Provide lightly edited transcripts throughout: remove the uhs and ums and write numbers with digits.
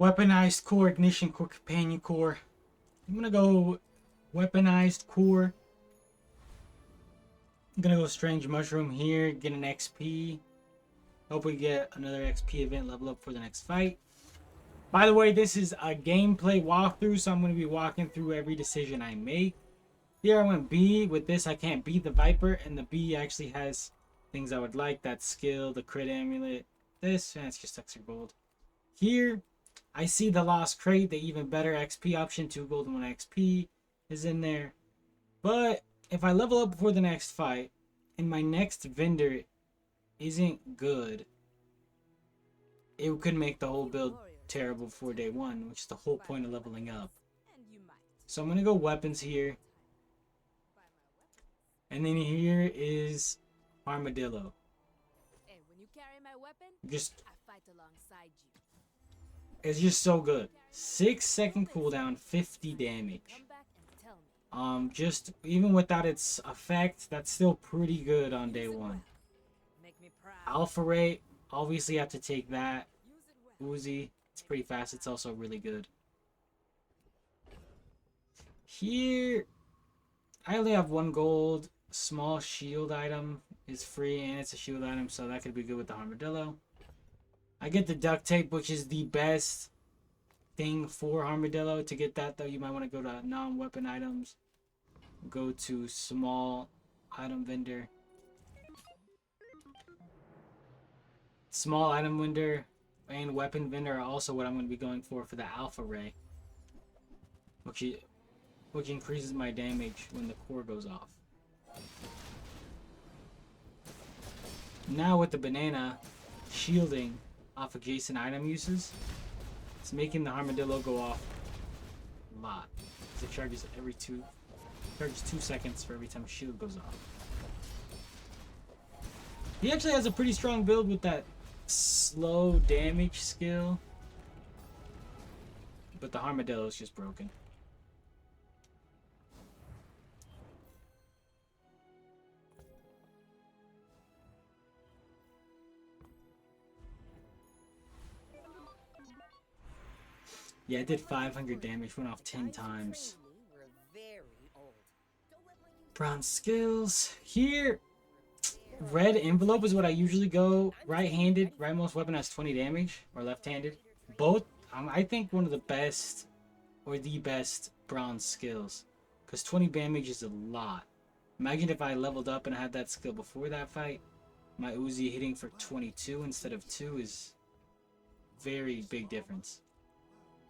Weaponized core, ignition core, companion core. I'm gonna go weaponized core. I'm gonna go strange mushroom here, get an XP. Hope we get another XP event level up for the next fight. By the way, this is a gameplay walkthrough, so I'm gonna be walking through every decision I make. Here I went B. With this, I can't beat the Viper, and the B actually has things I would like. That skill, the crit amulet. This, and it's just extra gold. Here, I see the lost crate, the even better XP option, 2 gold and 1 XP is in there. But if I level up before the next fight, and my next vendor isn't good, it could make the whole build terrible for day 1, which is the whole point of leveling up. So I'm going to go weapons here. And then here is Armadillo. Just, it's just so good. 6-second cooldown, 50 damage. Just even without its effect, that's still pretty good on day 1. Alpha Ray, obviously have to take that. Uzi, it's pretty fast. It's also really good. Here, I only have 1 gold. Small shield item is free, and it's a shield item, so that could be good with the Armadillo. I get the duct tape, which is the best thing for Armadillo. To get that, though, you might want to go to non-weapon items. Go to small item vendor. Small item vendor and weapon vendor are also what I'm going to be going for the Alpha Ray. Which increases my damage when the core goes off. Now with the banana shielding off adjacent item uses, it's making the Armadillo go off a lot. It charges 2 seconds for every time a shield goes off. He actually has a pretty strong build with that slow damage skill, but the Armadillo is just broken. Yeah, it did 500 damage, went off 10 times. Bronze skills. Here, red envelope is what I usually go. Right-handed, rightmost weapon has 20 damage, or left-handed. Both, I think one of the best, or the best bronze skills. Because 20 damage is a lot. Imagine if I leveled up and I had that skill before that fight. My Uzi hitting for 22 instead of 2 is very big difference.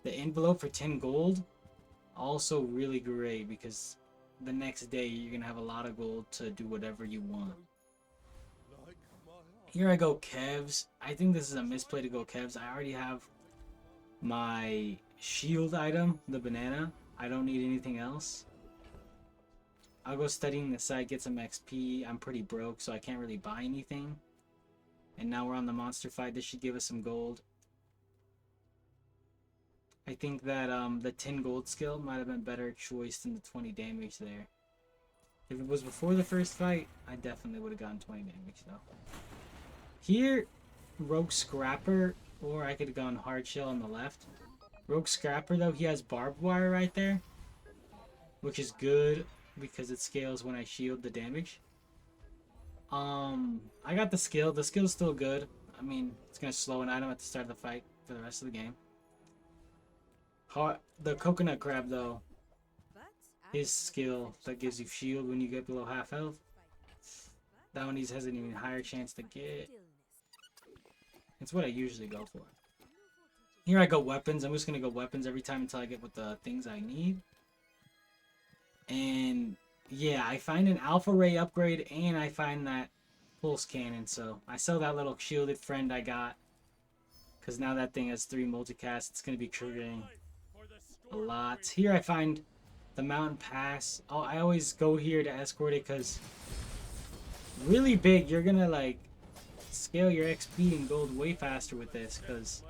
The envelope for 10 gold, also really great because the next day you're going to have a lot of gold to do whatever you want. Here I go Kevs. I think this is a misplay to go Kevs. I already have my shield item, the banana. I don't need anything else. I'll go studying the site, get some XP. I'm pretty broke, so I can't really buy anything. And now we're on the monster fight. This should give us some gold. I think that the 10 gold skill might have been a better choice than the 20 damage there. If it was before the first fight, I definitely would have gotten 20 damage though. Here, Rogue Scrapper, or I could have gone Hard Shell on the left. Rogue Scrapper though, he has barbed wire right there, which is good because it scales when I shield the damage. I got the skill. The skill's still good. I mean, it's gonna slow an item at the start of the fight for the rest of the game. The coconut crab though, his skill that gives you shield when you get below half health. That one has an even higher chance to get. It's what I usually go for. Here I go weapons. I'm just gonna go weapons every time until I get with the things I need. And yeah, I find an Alpha Ray upgrade and I find that pulse cannon. So I sell that little shielded friend I got. Because now that thing has 3 multicast, it's gonna be triggering a lot. Here I find the mountain pass. Oh, I always go here to escort it because really big. You're gonna like scale your XP and gold way faster with this because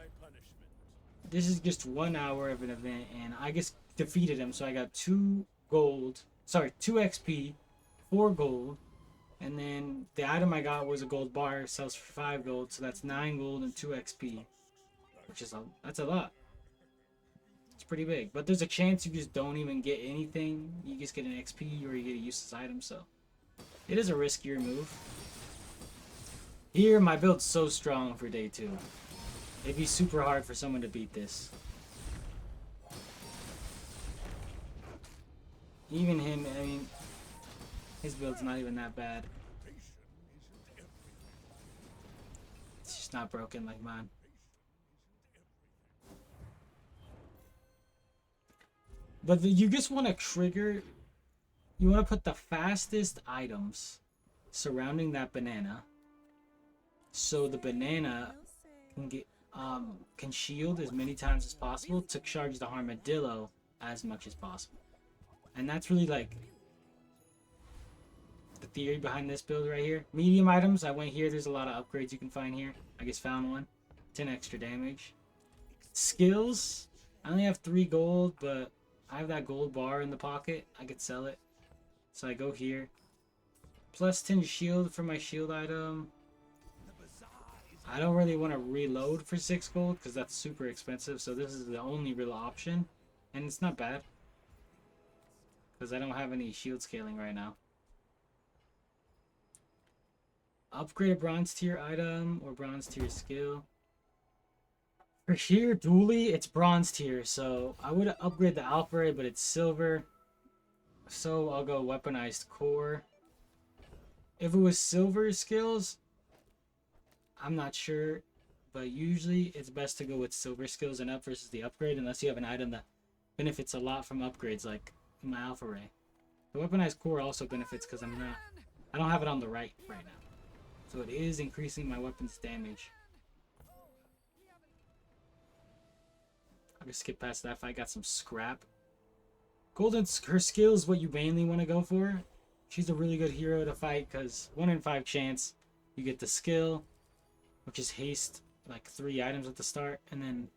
this is just 1 hour of an event and I just defeated him. So I got 2 gold, sorry, 2 XP, 4 gold, and then the item I got was a gold bar, sells for 5 gold, so that's 9 gold and 2 XP, which is that's a lot. pretty big. But there's a chance you just don't even get anything. You just get an XP or you get a useless item, so it is a riskier move. Here, my build's so strong for day 2. It'd be super hard for someone to beat this. Even him, I mean, his build's not even that bad. It's just not broken like mine. But you just want to trigger, you want to put the fastest items surrounding that banana, so the banana can shield as many times as possible to charge the armadillo as much as possible. And that's really like the theory behind this build right here. Medium items, I went here. There's a lot of upgrades you can find here. I just found one. 10 extra damage. Skills, I only have 3 gold, but I have that gold bar in the pocket. I could sell it. So I go here. Plus 10 shield for my shield item. I don't really want to reload for 6 gold because that's super expensive. So this is the only real option. And it's not bad, because I don't have any shield scaling right now. Upgrade a bronze tier item or bronze tier skill. For here, dually, it's bronze tier. So I would upgrade the alpha ray, but it's silver. So I'll go weaponized core. If it was silver skills, I'm not sure. But usually it's best to go with silver skills and up versus the upgrade, unless you have an item that benefits a lot from upgrades, like my alpha ray. The weaponized core also benefits because I don't have it on the right now. So it is increasing my weapon's damage. I'll just skip past that fight. Got some scrap. Golden, her skill is what you mainly want to go for. She's a really good hero to fight because 1 in 5 chance you get the skill, which is haste, like 3 items at the start, and then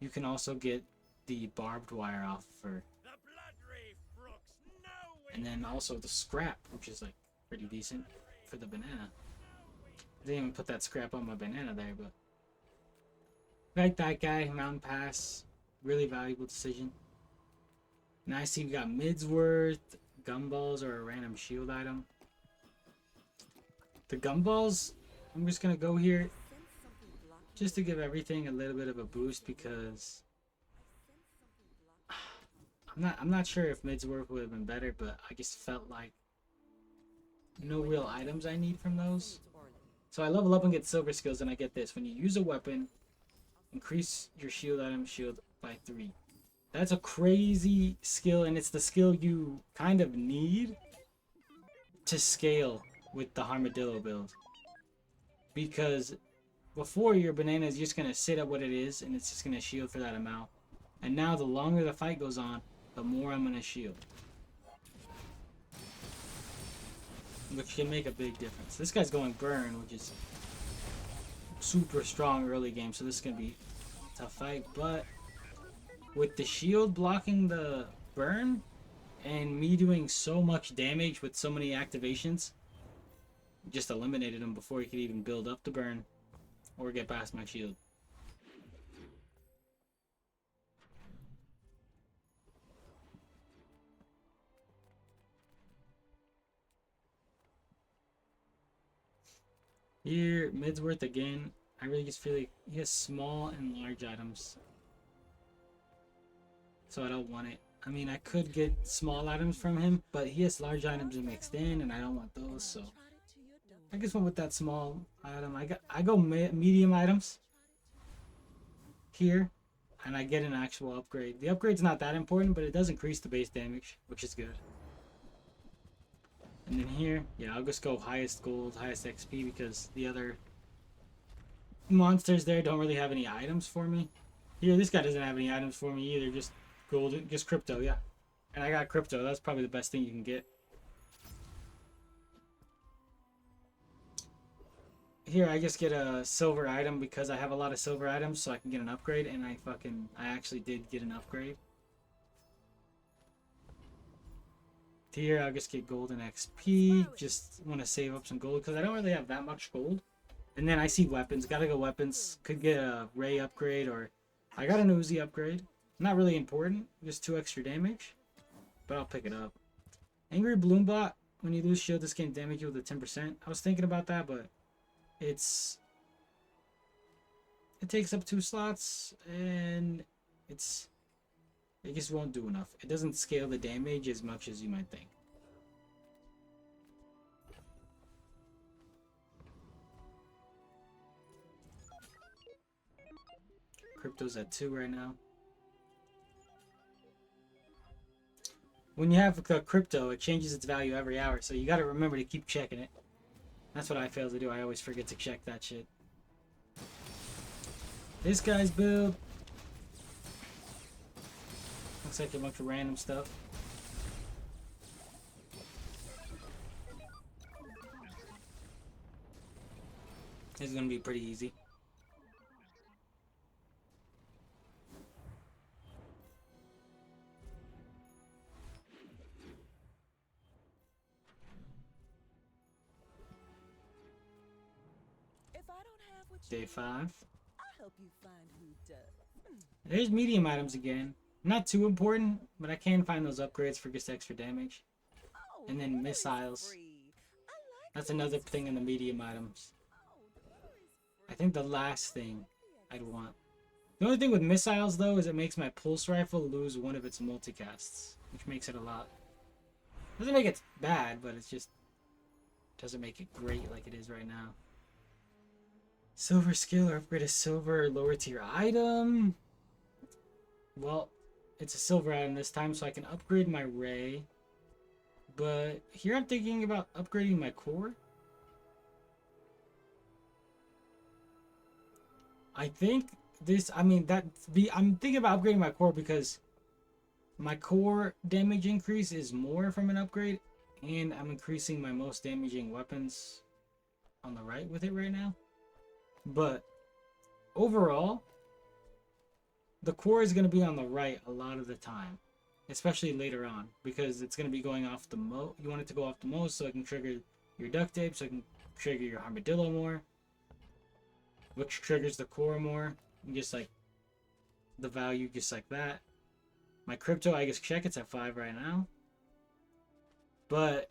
you can also get the barbed wire off for, and then also the scrap, which is like pretty decent for the banana. I didn't even put that scrap on my banana there, but like that guy, Mountain Pass, really valuable decision. Now I see we got Midsworth, gumballs, or a random shield item. The gumballs, I'm just gonna go here just to give everything a little bit of a boost, because I'm not sure if Midsworth would have been better, but I just felt like no real items I need from those. So I level up and get silver skills, and I get this. When you use a weapon, increase your shield item shield by 3. That's a crazy skill, and it's the skill you kind of need to scale with the armadillo build. Because before, your banana is just going to sit at what it is, and it's just going to shield for that amount. And now the longer the fight goes on, the more I'm going to shield. Which can make a big difference. This guy's going burn, which is super strong early game, so this is going to be a tough fight. But with the shield blocking the burn, and me doing so much damage with so many activations, just eliminated him before he could even build up the burn or get past my shield. Here, Midsworth again. I really just feel like he has small and large items, so I don't want it. I mean, I could get small items from him, but he has large items mixed in, and I don't want those, so I just went with that small item. I go medium items here, and I get an actual upgrade. The upgrade's not that important, but it does increase the base damage, which is good. And then here, yeah, I'll just go highest gold, highest XP, because the other monsters there don't really have any items for me. Here, this guy doesn't have any items for me either, just gold, just crypto, yeah. And I got crypto, that's probably the best thing you can get. Here, I just get a silver item because I have a lot of silver items, so I can get an upgrade, and I actually did get an upgrade. Here, I'll just get gold and XP. Just want to save up some gold because I don't really have that much gold. And then I see weapons. Gotta go weapons. Could get a Ray upgrade, or I got an Uzi upgrade. Not really important, just 2 extra damage. But I'll pick it up. Angry Balloon Bot, when you lose shield, this can damage you with a 10%. I was thinking about that, but it takes up 2 slots, and it just won't do enough. It doesn't scale the damage as much as you might think. Crypto's at 2 right now. When you have the crypto, it changes its value every hour, so you gotta remember to keep checking it. That's what I fail to do. I always forget to check that shit. This guy's build looks like a bunch of random stuff. This is gonna be pretty easy. Day 5. There's medium items again. Not too important, but I can find those upgrades for just extra damage. And then missiles. That's another thing in the medium items. I think the last thing I'd want. The only thing with missiles though is it makes my pulse rifle lose one of its multicasts, which makes it a lot. Doesn't make it bad, but it's just doesn't make it great like it is right now. Silver skill or upgrade a silver lower tier item. Well, it's a silver item this time, so I can upgrade my ray. But here I'm thinking about upgrading my core. I think this, I'm thinking about upgrading my core because my core damage increase is more from an upgrade, and I'm increasing my most damaging weapons on the right with it right now. But overall, the core is going to be on the right a lot of the time, especially later on, because it's going to be going off the most. You want it to go off the most so it can trigger your duct tape, so it can trigger your armadillo more, which triggers the core more, and just like the value just like that. My crypto, I guess check it's at 5 right now, but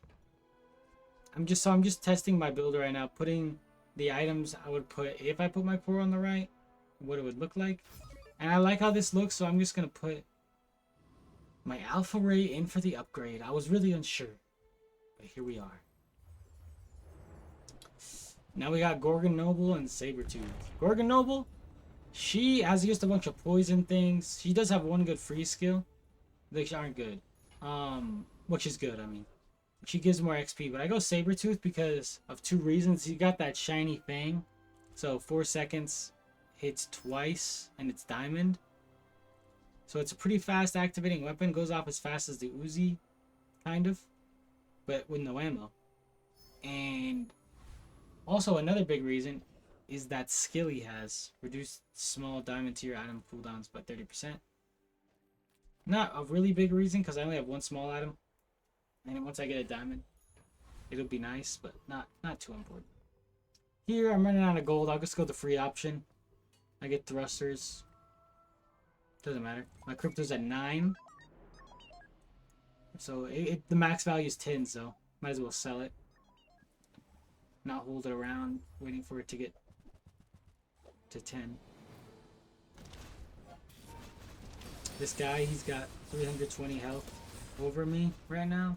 I'm just testing my build right now, putting the items I would put if I put my core on the right, what it would look like. And I like how this looks, so I'm just gonna put my alpha ray in for the upgrade. I was really unsure, but here we are. Now we got Gorgon Noble and Sabretooth. Gorgon Noble, she has used a bunch of poison things. She does have one good free skill. They aren't good. Which is good, I mean. She gives more XP, but I go Sabretooth because of 2 reasons. You got that shiny thing, so 4 seconds hits twice, and it's diamond. So it's a pretty fast activating weapon. Goes off as fast as the Uzi, kind of, but with no ammo. And also another big reason is that skill he has. Reduced small diamond tier item cooldowns by 30%. Not a really big reason because I only have 1 small item. And once I get a diamond, it'll be nice, but not too important. Here, I'm running out of gold. I'll just go the free option. I get thrusters. Doesn't matter. My crypto's at 9. So the max value is 10, so might as well sell it. Not hold it around, waiting for it to get to 10. This guy, he's got 320 health over me right now,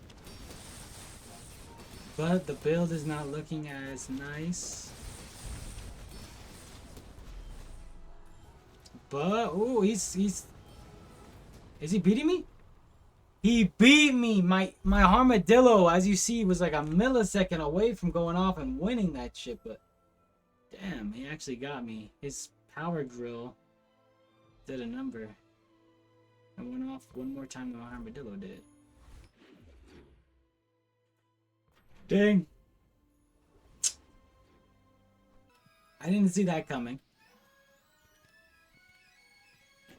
but the build is not looking as nice. But oh, is he beating me? He beat me. My armadillo, as you see, was like a millisecond away from going off and winning that shit, but damn, he actually got me. His power drill did a number. I went off 1 more time than my armadillo did. Dang. I didn't see that coming.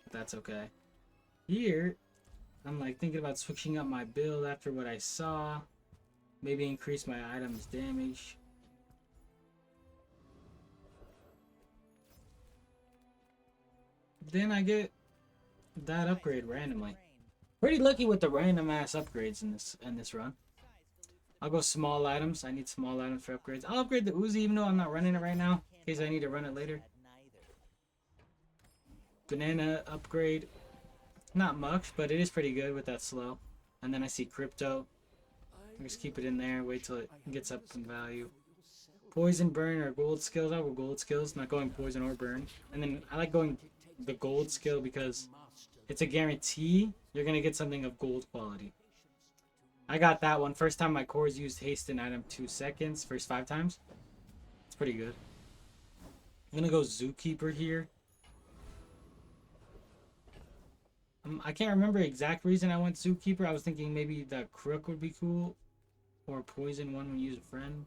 But that's okay. Here, I'm like thinking about switching up my build after what I saw. Maybe increase my items damage. Then I get that upgrade randomly. Pretty lucky with the random ass upgrades in this run. I'll go small items. I need small items for upgrades. I'll upgrade the Uzi even though I'm not running it right now, in case I need to run it later. Banana upgrade. Not much, but it is pretty good with that slow. And then I see crypto. Just keep it in there. Wait till it gets up in value. Poison, burn, or gold skills. I'll go gold skills. Not going poison or burn. And then I like going the gold skill because it's a guarantee you're going to get something of gold quality. I got that one. First time my cores used haste in item 2 seconds. First 5 times. It's pretty good. I'm going to go Zookeeper here. I can't remember the exact reason I went Zookeeper. I was thinking maybe the Crook would be cool. Or poison one when you use a friend.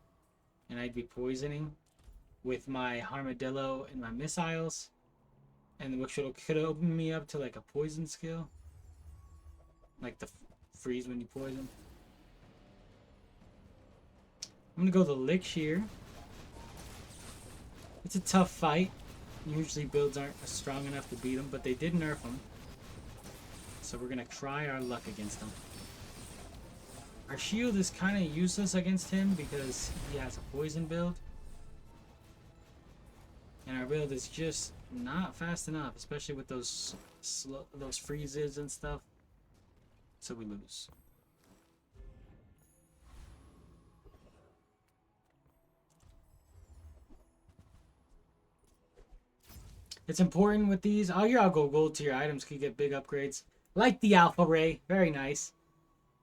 And I'd be poisoning with my Armadillo and my missiles. And which could open me up to like a poison skill. Like the freeze when you poison. I'm gonna go the Lich here. It's a tough fight. Usually builds aren't strong enough to beat them, but they did nerf them. So we're gonna try our luck against them. Our shield is kind of useless against him because he has a poison build. And our build is just not fast enough, especially with those freezes and stuff. So we lose. It's important with these. Oh, here I'll go gold tier items can get big upgrades. Like the Alpha Ray. Very nice.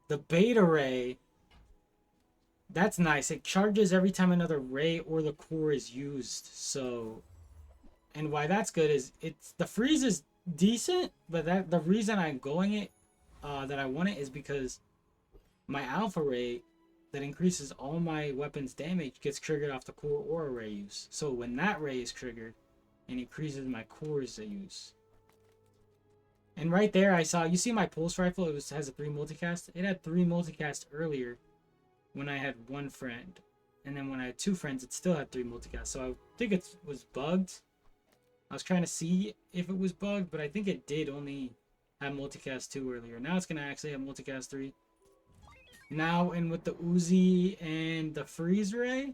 The Beta Ray. That's nice. It charges every time another ray or the core is used. So, and why that's good is the freeze is decent, but the reason I'm going it, that I want it is because my Alpha Ray that increases all my weapons damage gets triggered off the core or a ray use. So when that ray is triggered, it increases my cores use. And right there I saw, you see my pulse rifle, has a 3 multicast. It had 3 multicast earlier when I had 1 friend. And then when I had 2 friends, it still had 3 multicast. So I think it was bugged. I was trying to see if it was bugged, but I think it did only have multicast 2 earlier. Now it's going to actually have multicast 3. Now, and with the Uzi and the freeze ray,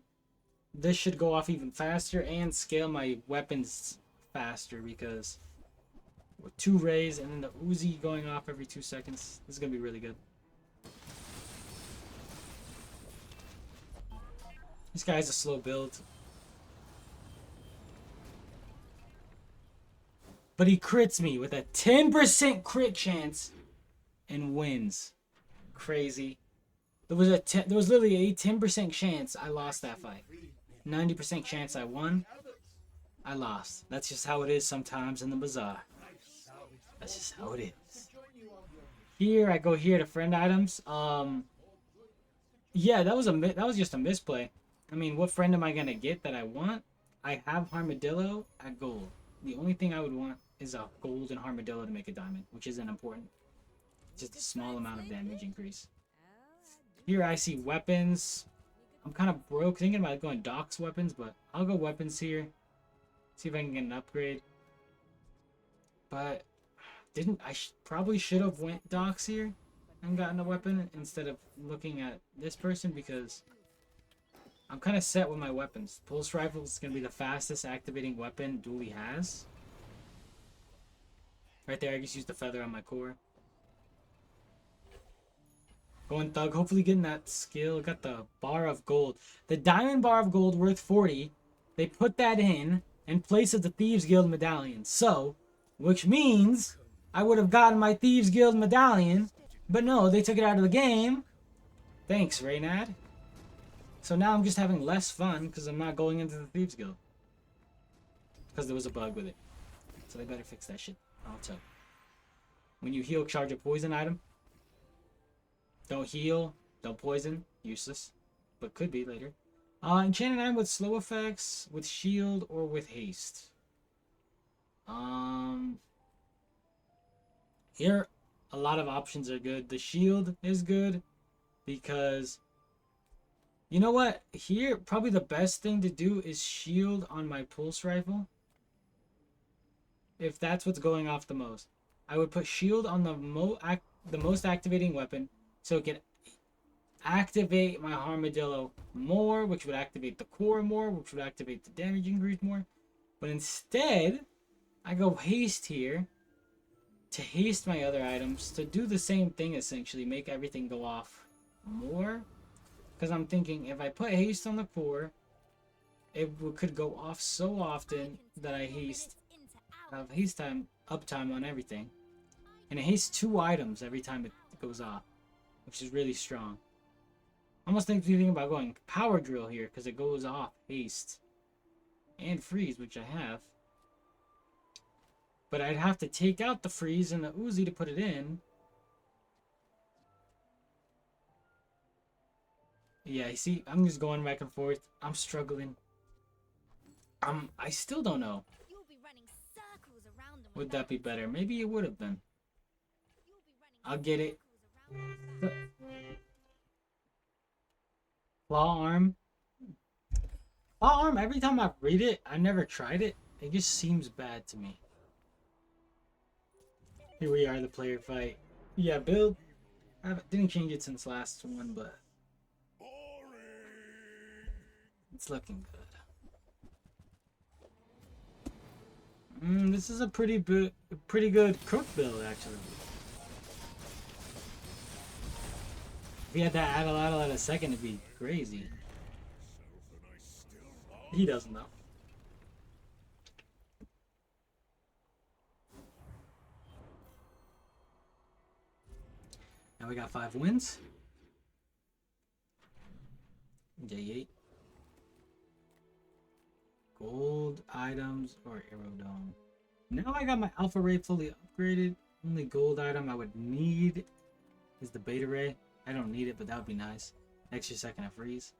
this should go off even faster and scale my weapons faster because with 2 rays and then the Uzi going off every 2 seconds, this is going to be really good. This guy's a slow build. But he crits me with a 10% crit chance and wins. Crazy. There was literally a 10% chance I lost that fight. 90% chance I won. I lost. That's just how it is sometimes in the Bazaar. That's just how it is. Here, I go here to friend items. Yeah, that was just a misplay. I mean, what friend am I gonna get that I want? I have Armadillo at gold. The only thing I would want is a golden Armadillo to make a diamond, which isn't important. Just a small amount of damage increase. Here I see weapons. I'm kind of broke, thinking about going Doc's weapons, but I'll go weapons here. See if I can get an upgrade. But probably should have went Doc's here and gotten a weapon instead of looking at this person because I'm kind of set with my weapons. Pulse rifle is going to be the fastest activating weapon Dooley has. Right there, I just used the feather on my core. Going thug, hopefully getting that skill. Got the bar of gold. The diamond bar of gold worth 40. They put that in place of the Thieves Guild medallion. So, which means I would have gotten my Thieves Guild medallion. But no, they took it out of the game. Thanks, Reynad. So now I'm just having less fun because I'm not going into the Thieves Guild. Because there was a bug with it. So they better fix that shit. Also, when you heal, charge a poison item. Don't heal, don't poison, useless, but could be later. Enchanted item with slow effects, with shield, or with haste. Here, a lot of options are good. The shield is good because, you know what? Here, probably the best thing to do is shield on my pulse rifle. If that's what's going off the most. I would put shield on the most activating weapon, so it could activate my Armadillo more, which would activate the core more, which would activate the damage increase more. But instead, I go haste here to haste my other items to do the same thing, essentially make everything go off more. Because I'm thinking if I put haste on the core, it could go off so often that I have haste time, uptime on everything. And it hastes 2 items every time it goes off, which is really strong. Almost thinking about going power drill here because it goes off haste and freeze, which I have. But I'd have to take out the freeze and the Uzi to put it in. Yeah, you see, I'm just going back and forth. I'm struggling. I still don't know. Would that be better? Maybe it would have been. I'll get it. Claw arm. Claw arm, every time I read it, I never tried it. It just seems bad to me. Here we are, the player fight. Yeah, build. I didn't change it since last one, but it's looking good. This is a pretty good crook build, actually. If he had that Adelatl at a second, it'd be crazy. He doesn't know. Now we got 5 wins. J8. Gold items or Aerodome. Now I got my Alpha Ray fully upgraded. Only gold item I would need is the Beta Ray. I don't need it, but that would be nice. Extra second of freeze.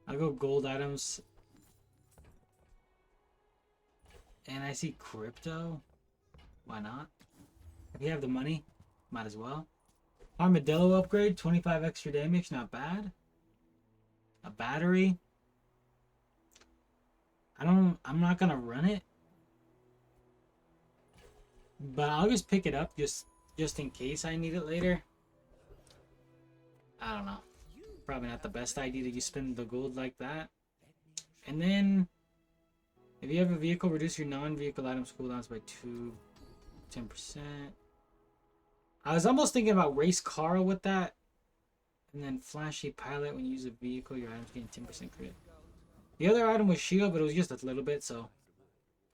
I'll go gold items. And I see crypto. Why not? If you have the money, might as well. Armadillo upgrade, 25 extra damage, not bad. A battery. I'm not gonna run it. But I'll just pick it up just in case I need it later. I don't know. Probably not the best idea to just spend the gold like that. And then if you have a vehicle, reduce your non-vehicle items cooldowns by 10%. I was almost thinking about race Carl with that. And then flashy pilot, when you use a vehicle, your items gain 10% crit. The other item was shield, but it was just a little bit, so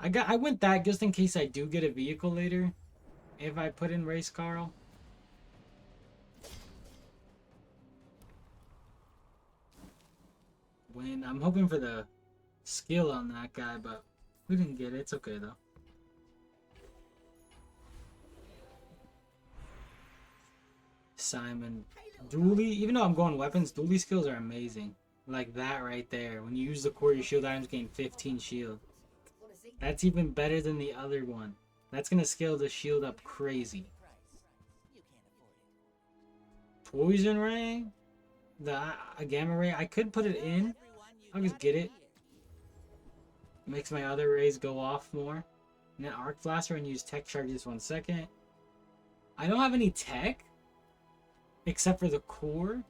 I went that just in case I do get a vehicle later. If I put in race Carl. When I'm hoping for the skill on that guy, but we didn't get it. It's okay though. Simon. Dually, even though I'm going weapons, dually skills are amazing. Like that right there. When you use the core, your shield items gain 15 shield. That's even better than the other one. That's gonna scale the shield up crazy. Poison ray? A gamma ray? I could put it in. I'll just get it. Makes my other rays go off more. And then arc blaster and use tech charges 1 second. I don't have any tech. Except for the core.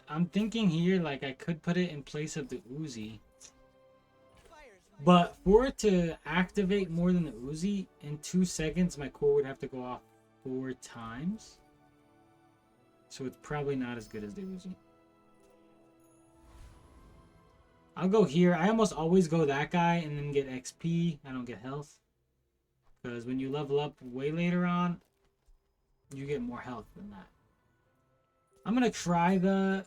I'm thinking here like I could put it in place of the Uzi. But for it to activate more than the Uzi, in 2 seconds my core would have to go off 4 times. So it's probably not as good as the Uzi. I'll go here. I almost always go that guy and then get XP. I don't get health. Because when you level up way later on, you get more health than that. I'm going to try the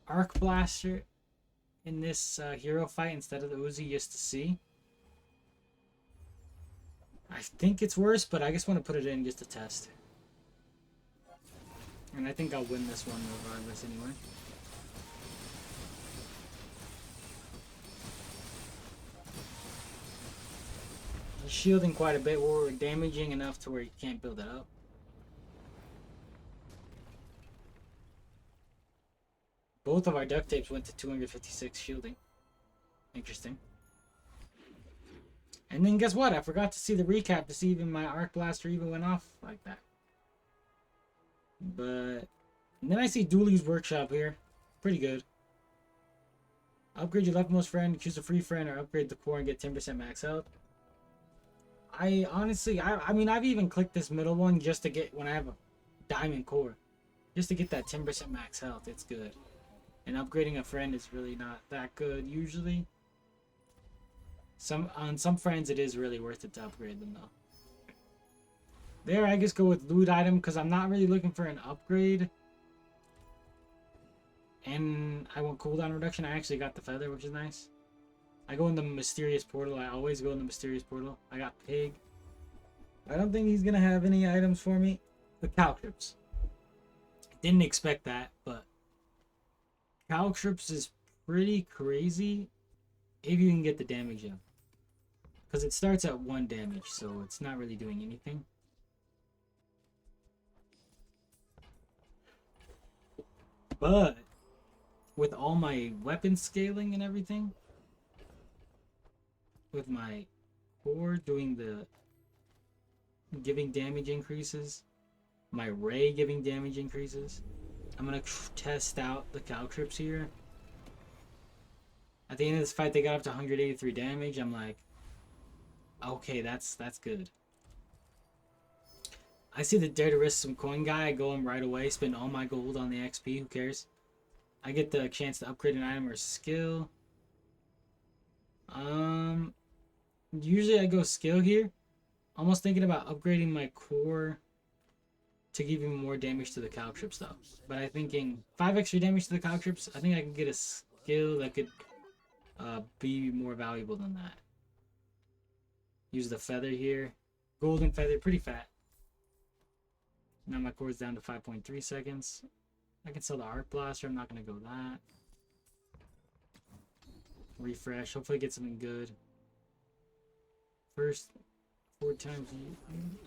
Arc Blaster in this hero fight instead of the Uzi just to see. I think it's worse, but I just want to put it in just to test. And I think I'll win this one regardless anyway. He's shielding quite a bit, or damaging enough to where you can't build it up. Both of our duct tapes went to 256 shielding. Interesting. And then guess what? I forgot to see the recap to see even my arc blaster even went off like that. But and then I see Dooley's workshop here. Pretty good. Upgrade your leftmost friend, choose a free friend, or upgrade the core and get 10% max health. I honestly, I mean, I've even clicked this middle one just to get, when I have a diamond core, just to get that 10% max health. It's good. And upgrading a friend is really not that good usually. On some friends it is really worth it to upgrade them though. There, I just go with loot item because I'm not really looking for an upgrade. And I want cooldown reduction. I actually got the feather, which is nice. I go in the mysterious portal. I always go in the mysterious portal. I got pig. I don't think he's gonna have any items for me. The Caltrips. Didn't expect that, but Caltrips is pretty crazy if you can get the damage up. Because it starts at 1 damage, so it's not really doing anything. But with all my weapon scaling and everything, with my core doing the giving damage increases, my ray giving damage increases, I'm gonna test out the Caltrips here. At the end of this fight, they got up to 183 damage. I'm like, okay, that's good. I see the dare to risk some coin guy. I go him right away. Spend all my gold on the XP. Who cares? I get the chance to upgrade an item or skill. Usually I go skill here. Almost thinking about upgrading my core to give even more damage to the Caltrips though. But I'm thinking 5 extra damage to the Caltrips. I think I can get a skill that could be more valuable than that. Use the feather here. Golden feather, pretty fat. Now my core's down to 5.3 seconds. I can sell the arc blaster. I'm not gonna go that. Refresh. Hopefully get something good. First 4 times.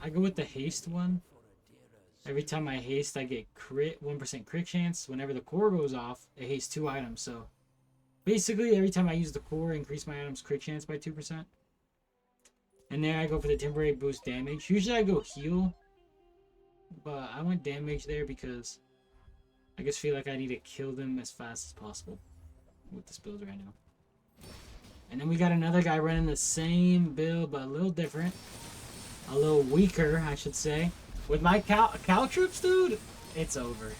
I go with the haste one. Every time I haste, I get crit 1% crit chance. Whenever the core goes off, it hastes 2 items. So basically, every time I use the core, increase my item's crit chance by 2%. And there I go for the temporary boost damage. Usually I go heal, but I went damage there because I just feel like I need to kill them as fast as possible with this build right now. And then we got another guy running the same build, but a little different. A little weaker, I should say. With my Caltrips, dude, it's over.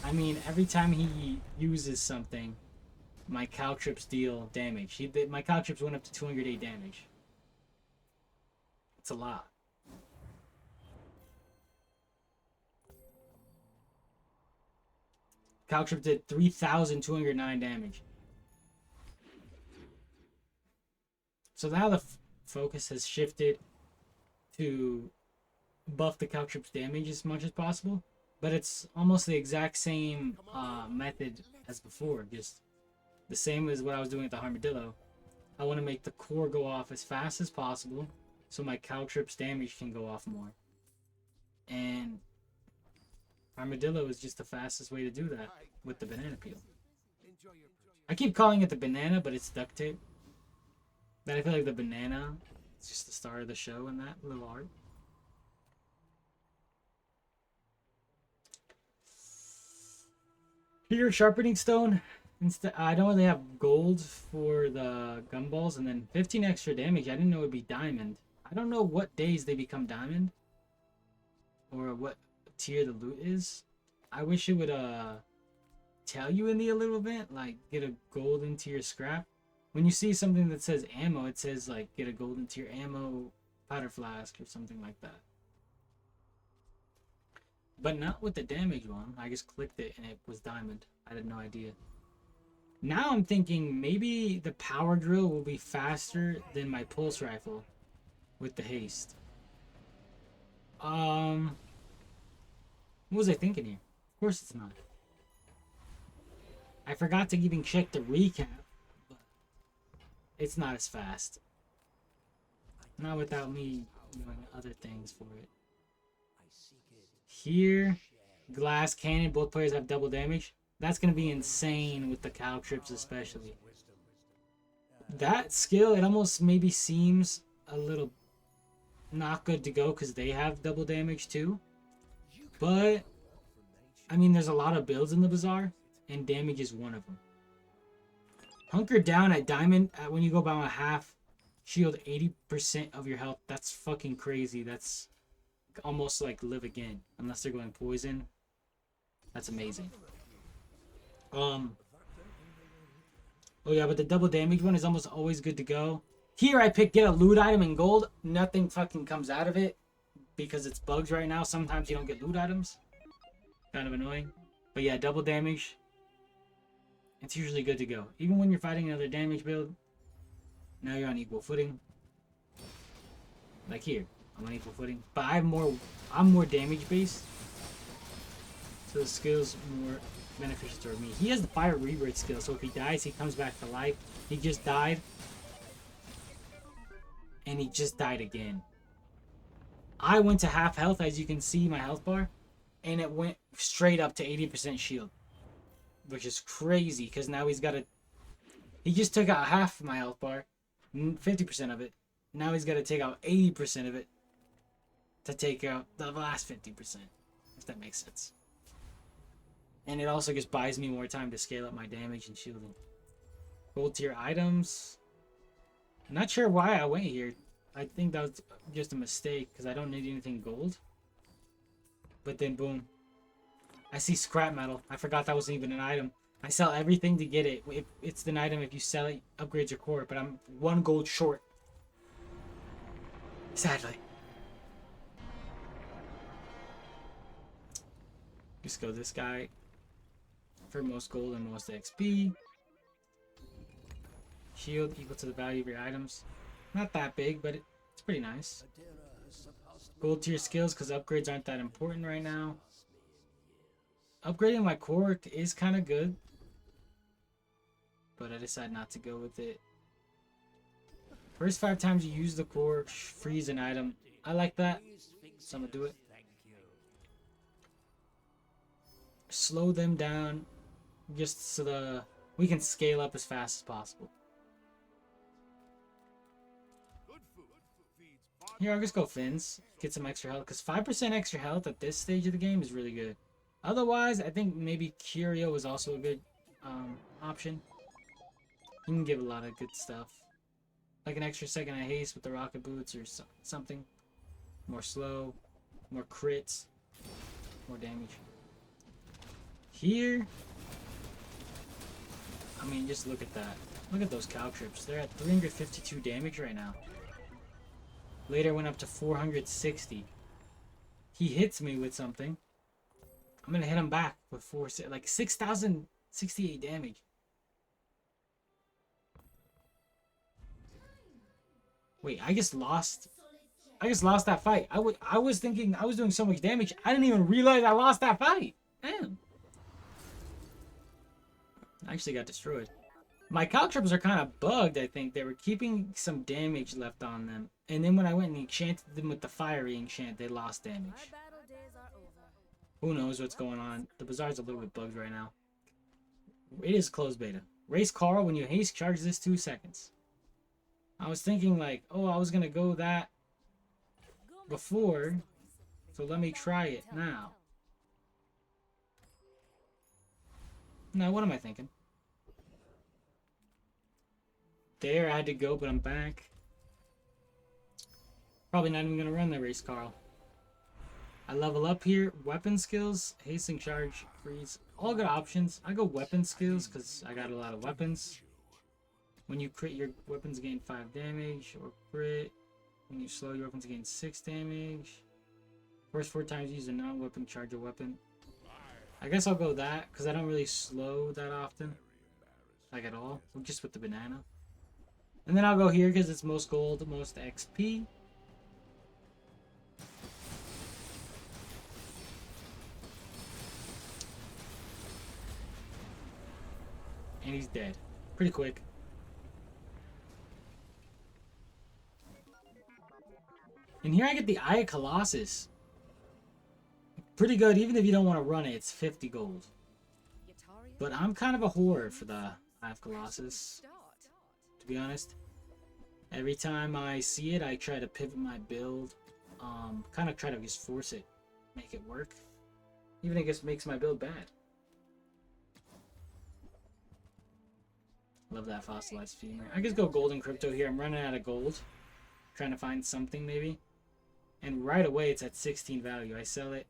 I mean, every time he uses something, my Caltrips deal damage. My Caltrips went up to 208 damage. It's a lot. Caltrip did 3,209 damage. So now the focus has shifted to buff the Caltrip's damage as much as possible. But it's almost the exact same method as before. Just the same as what I was doing with the Armadillo. I want to make the core go off as fast as possible so my Caltrip's damage can go off more. And Armadillo is just the fastest way to do that with the banana peel. I keep calling it the banana, but it's duct tape. But I feel like the banana is just the star of the show in that little art. Here, sharpening stone. Instead, I don't really have gold for the gumballs, and then 15 extra damage. I didn't know it would be diamond. I don't know what days they become diamond, or what tier the loot is. I wish it would tell you in the little event, like get a golden tier scrap. When you see something that says ammo, it says like get a golden tier ammo powder flask or something like that. But not with the damage one. I just clicked it and it was diamond. I had no idea. Now I'm thinking maybe the power drill will be faster than my pulse rifle with the haste. What was I thinking here? Of course it's not. I forgot to even check the recap, but it's not as fast. Not without me doing other things for it. Here, glass cannon, both players have double damage. That's going to be insane with the Caltrips especially. That skill, it almost maybe seems a little not good to go because they have double damage too. But, I mean, there's a lot of builds in the Bazaar, and damage is one of them. Hunker down at Diamond, when you go by a half, shield 80% of your health. That's fucking crazy. That's almost like live again, unless they're going poison. That's amazing. Oh yeah, but the double damage one is almost always good to go. Here I pick get a loot item in gold. Nothing fucking comes out of it because it's bugs right now. Sometimes you don't get loot items. Kind of annoying. But yeah, double damage. It's usually good to go. Even when you're fighting another damage build, now you're on equal footing. Like here, I'm on equal footing. But I'm more damage based. So the skill's more beneficial toward me. He has the fire rebirth skill, so if he dies, he comes back to life. He just died. And he just died again. I went to half health, as you can see, my health bar. And it went straight up to 80% shield. Which is crazy, because now he's got a... He just took out half of my health bar. 50% of it. Now he's got to take out 80% of it. To take out the last 50%. If that makes sense. And it also just buys me more time to scale up my damage and shielding. Gold tier items. I'm not sure why I went here. I think that was just a mistake, because I don't need anything gold. But then boom. I see scrap metal. I forgot that wasn't even an item. I sell everything to get it. It's an item. If you sell it, upgrades your core. But I'm 1 gold short. Sadly. Just go this guy. For most gold and most XP. Shield equal to the value of your items. Not that big, but it's pretty nice. Gold tier skills, because upgrades aren't that important right now. Upgrading my core is kind of good. But I decided not to go with it. First 5 times you use the core, freeze an item. I like that, so I'm going to do it. Slow them down, just so we can scale up as fast as possible. Here, I'll just go Fins. Get some extra health, because 5% extra health at this stage of the game is really good. Otherwise, I think maybe Curio is also a good option. You can give a lot of good stuff. Like an extra second of haste with the rocket boots or something. More slow, more crits, more damage. Here, I mean, just look at that. Look at those cow trips. They're at 352 damage right now. Later went up to 460. He hits me with something. I'm gonna hit him back with 6,068 damage. Wait, I just lost that fight. I was thinking I was doing so much damage. I didn't even realize I lost that fight. Damn. I actually got destroyed. My caltrips are kind of bugged, I think. They were keeping some damage left on them. And then when I went and enchanted them with the fiery enchant, they lost damage. Who knows what's going on. The Bazaar's a little bit bugged right now. It is closed beta. Race Carl, when you haste, charge this 2 seconds. I was thinking like, oh, I was going to go that before. So let me try it now. Now, what am I thinking? There, I had to go, but I'm back. Probably not even going to run the Race Carl. I level up here. Weapon skills, hastening charge, freeze. All good options. I go weapon skills because I got a lot of weapons. When you crit, your weapons gain 5 damage, or crit. When you slow, your weapons gain 6 damage. First 4 times you use a non-weapon, charge a weapon. I guess I'll go that, because I don't really slow that often. Like at all. Just with the banana. And then I'll go here, because it's most gold, most XP. And he's dead. Pretty quick. And here I get the Eye of Colossus. Pretty good, even if you don't want to run it, it's 50 gold. But I'm kind of a whore for the Eye of Colossus, to be honest. Every time I see it, I try to pivot my build. Kind of try to just force it. Make it work. Even if it makes my build bad. Love that fossilized femur. I guess go golden crypto here. I'm running out of gold. Trying to find something maybe. And right away it's at 16 value. I sell it.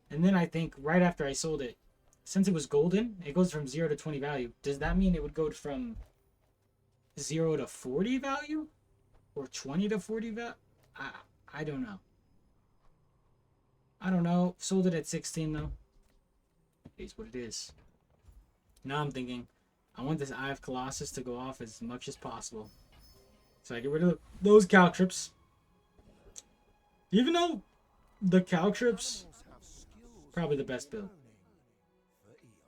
And then I think right after I sold it, since it was golden, it goes from 0 to 20 value. Does that mean it would go from 0 to 40 value? Or 20 to 40 value? I don't know. I don't know. Sold it at 16 though. It is what it is. Now I'm thinking, I want this Eye of Colossus to go off as much as possible. So I get rid of those caltrips. Even though the caltrips, probably the best build.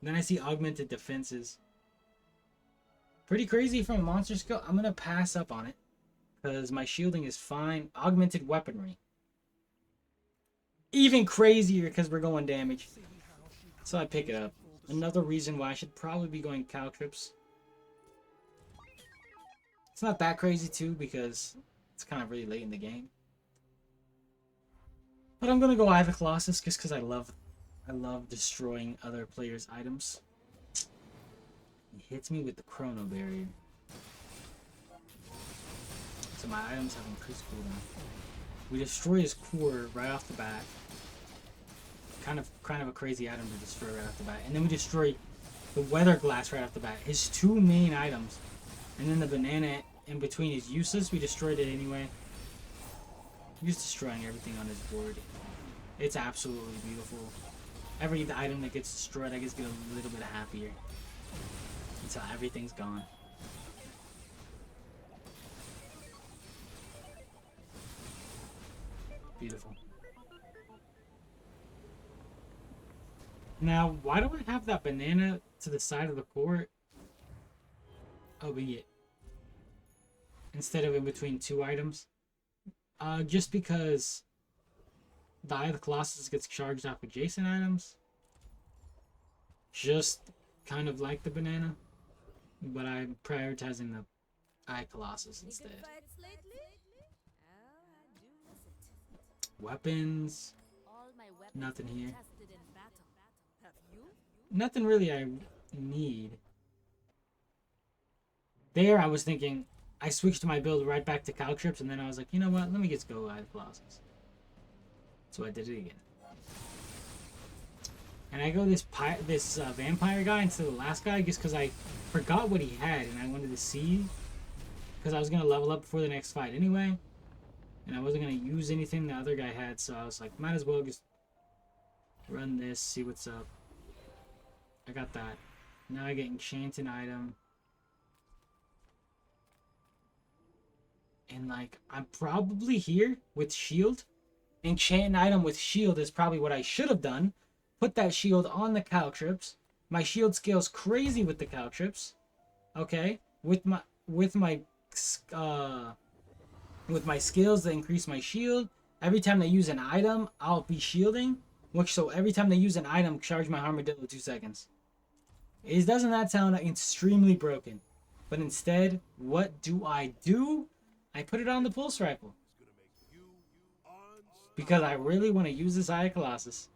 Then I see augmented defenses. Pretty crazy from a monster skill. I'm going to pass up on it. Because my shielding is fine. Augmented weaponry. Even crazier because we're going damage. So I pick it up. Another reason why I should probably be going caltrips. It's not that crazy too because it's kind of really late in the game. But I'm going to go Eye of the Colossus just because I love destroying other players' items. He hits me with the Chrono Barrier. So my items have increased cooldown. We destroy his core right off the bat. Kind of a crazy item to destroy right off the bat. And then we destroy the Weather Glass right off the bat. His two main items. And then the banana in between is useless. We destroyed it anyway. He's destroying everything on his board. It's absolutely beautiful. Every item that gets destroyed, I just get a little bit happier. Until everything's gone. Beautiful. Now, why do I have that banana to the side of the court? Oh, but yeah. Instead of in between two items. Just because the Eye of the Colossus gets charged off adjacent items. Just kind of like the banana. But I'm prioritizing the Eye of Colossus instead. Weapons. Nothing here. Nothing really I need. There I was thinking, I switched my build right back to caltrips, and then I was like, you know what, let me just go Eye of Colossus. So I did it again. And I go this vampire guy instead of the last guy just because I forgot what he had and I wanted to see. Because I was going to level up before the next fight anyway. And I wasn't going to use anything the other guy had, so I was like, might as well just run this, see what's up. I got that. Now I get enchanted item. And like, I'm probably here with shield. Enchant item with shield is probably what I should have done. Put that shield on the caltrips. My shield scales crazy with the caltrips. Okay, with my skills that increase my shield. Every time they use an item, I'll be shielding. So every time they use an item, charge my armadillo 2 seconds. Doesn't that sound extremely broken? But instead, what do? I put it on the pulse rifle. Because I really want to use this Eye of Colossus.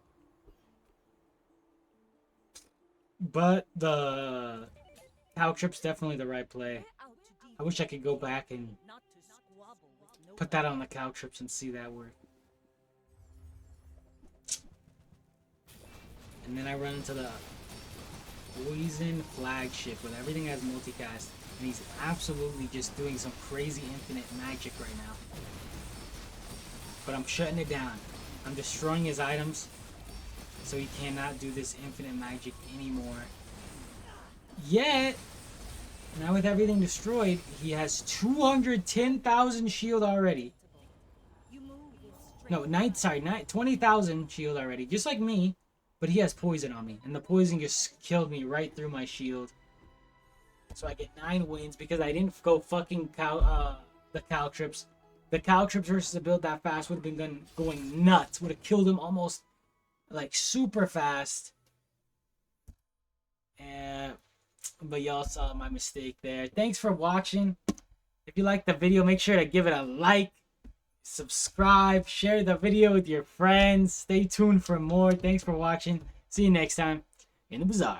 But the caltrip's definitely the right play. I wish I could go back and put that on the caltrips and see that work. And then I run into the Poison Flagship with everything has multicast. And he's absolutely just doing some crazy infinite magic right now. But I'm shutting it down. I'm destroying his items. So he cannot do this infinite magic anymore. Yet, now with everything destroyed, he has 210,000 shield already. No, 20,000 shield already. Just like me. But he has poison on me. And the poison just killed me right through my shield. So I get 9 wins because I didn't go fucking the caltrips. The caltrips versus a build that fast would have been going nuts. Would have killed him almost like super fast. But y'all saw my mistake there. Thanks for watching. If you like the video, make sure to give it a like, subscribe, share the video with your friends. Stay tuned for more. Thanks for watching. See you next time in the Bazaar.